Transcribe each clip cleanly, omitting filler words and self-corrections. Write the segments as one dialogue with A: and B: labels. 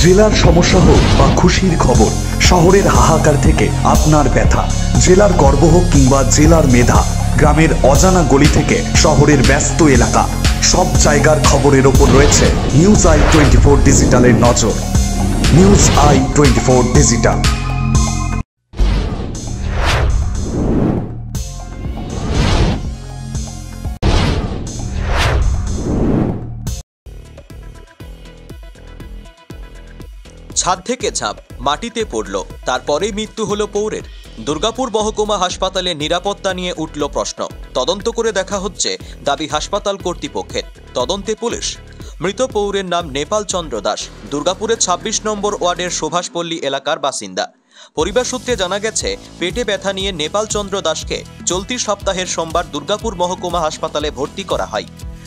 A: জেলার সমস্যা হোক বা খুশির খবর, শহরের হাহাকার থেকে আপনার ব্যথা, জেলার গর্ব হোক কিংবা জেলার মেধা, গ্রামের অজানা গলি থেকে শহরের ব্যস্ত এলাকা, সব জায়গার খবরের ওপর রয়েছে নিউজ i24 ডিজিটালের নজর। News i24 digital.
B: ছাদ থেকে ঝাঁপ, মাটিতে পড়ল, তারপরেই মৃত্যু হলো পৌরের। দুর্গাপুর মহকুমা হাসপাতালে নিরাপত্তা নিয়ে উঠল প্রশ্ন। তদন্ত করে দেখা হচ্ছে দাবি হাসপাতাল কর্তৃপক্ষের। তদন্তে পুলিশ। মৃত পৌরের নাম নেপাল চন্দ্র দাস, দুর্গাপুরের ২৬ নম্বর ওয়ার্ডের সুভাষপল্লী এলাকার বাসিন্দা। পরিবার সূত্রে জানা গেছে, পেটে ব্যথা নিয়ে নেপাল চন্দ্র দাসকে চলতি সপ্তাহের সোমবার দুর্গাপুর মহকুমা হাসপাতালে ভর্তি করা হয়।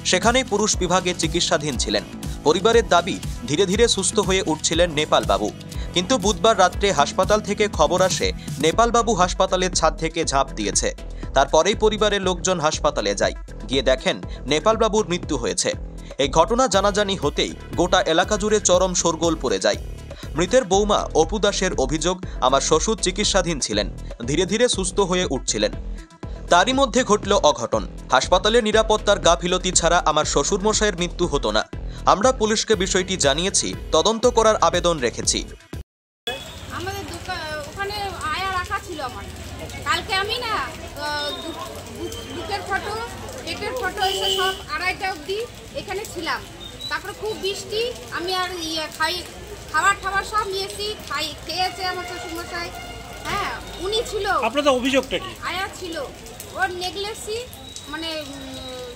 B: সেখানেই পুরুষ বিভাগে চিকিৎসাধীন ছিলেন। পরিবারের দাবি, ধীরে ধীরে সুস্থ হয়ে উঠছিলেন নেপাল বাবু। কিন্তু বুধবার রাত্রে হাসপাতাল থেকে খবর আসে নেপাল বাবু হাসপাতালের ছাদ থেকে ঝাঁপ দিয়েছে। তারপরেই পরিবারের লোকজন হাসপাতালে যায়। গিয়ে দেখেন নেপাল বাবুর মৃত্যু হয়েছে। এই ঘটনা জানাজানি হতেই গোটা এলাকা জুড়ে চরম শোরগোল পড়ে যায়। মৃতের বৌমা অপু দাসের অভিযোগ, আমার শ্বশুর চিকিৎসাধীন ছিলেন, ধীরে ধীরে সুস্থ হয়ে উঠছিলেন। তারই মধ্যে ঘটল অঘটন। হাসপাতালের নিরাপত্তার গাফিলতি ছাড়া আমার শ্বশুর মশাইয়ের মৃত্যু হতো না। আমরা পুলিশকে বিষয়টি জানিয়েছি, তদন্ত করার আবেদন রেখেছি।
C: আমাদের ওখানে আয়া রাখা ছিল আমার। কালকে আমি না বুকের ফটো, পেটের ফটো এসে সব 2:30টা অবধি এখানে ছিলাম। তারপরে খুব বৃষ্টি, আমি আর খাবার সব নিয়েছি, খেয়েছে আমার শ্বশুরমশাই। হ্যাঁ, উনি ছিল।
D: আপনাদের অভিযোগটা কি?
C: আয়া ছিল, ওর নেগলেসি, মানে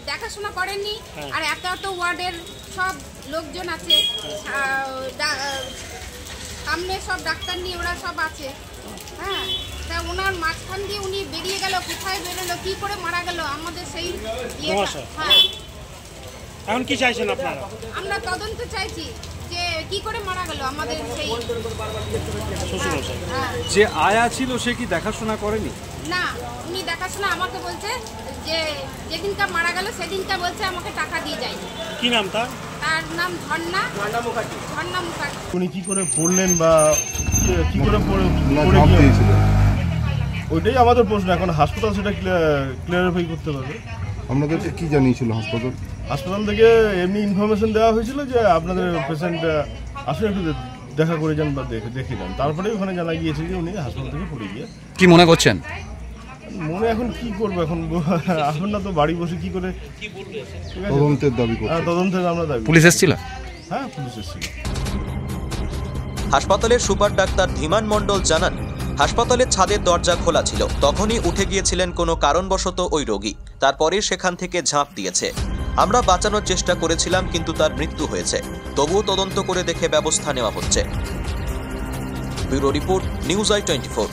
C: দেখাশোনা করেননি। আর এত ওয়ার্ডের সব লোকজন আছে, সামনে সব ডাক্তার নিয়ে ওরা সব আছে। হ্যাঁ, তা ওনার মাঝখান দিয়ে উনি বেরিয়ে গেল, কোথায় বেরোলো, কি করে মারা গেল, আমাদের সেই হ্যাঁ।
D: এখন কি চাইছেন আপনারা?
C: আমরা তদন্ত চাইছি যে কি করে মারা গেল আমাদের সেই
E: যে আয়া ছিল, সে কি দেখাশোনা করেনি?
C: না, উনি দেখাশোনা আমাকে বলছে যে যেদিনটা মারা গেল সেদিনটা বলছে আমাকে টাকা দিয়ে যায়।
D: কি নাম তার?
C: তার নাম ঝর্ণা মুখার্জি।
F: উনি কি করে পড়লেন বা কি করে পড়ে গিয়েছিলেন, ওইটাই আমাদের প্রশ্ন। এখন হাসপাতাল সেটা ক্লিয়ারিফাই করতে পারবে।
G: আপনাদেরকে কি জানিয়েছিল
F: হাসপাতাল থেকে? এমনি ইনফরমেশন দেওয়া হয়েছিল যে আপনাদের পেশেন্ট আসলে একটু দেখা করে যান বা দেখে যান। তারপরে ওখানে জানা গিয়েছে যে উনি হাসপাতাল থেকে পড়ে গিয়ে।
E: কি মনে করছেন?
F: মনে এখন কি করবো, এখন আসবেন না তো বাড়ি বসে কি করে
G: তদন্তের দাবি করছেন?
F: তদন্তের আমরা দাবি।
E: পুলিশ এসেছিল?
F: হ্যাঁ, পুলিশ এসেছিল।
B: হাসপাতালের সুপার ডাক্তার ধীমান মণ্ডল জানান, হাসপাতালের ছাদের দরজা খোলা ছিল, তখনই উঠে গিয়েছিলেন কোনো কারণবশত ওই রোগী। তারপরে সেখান থেকে ঝাঁপ দিয়েছে। আমরা বাঁচানোর চেষ্টা করেছিলাম, কিন্তু তার মৃত্যু হয়েছে। তবুও তদন্ত করে দেখে ব্যবস্থা নেওয়া হচ্ছে। Bureau report, news i24।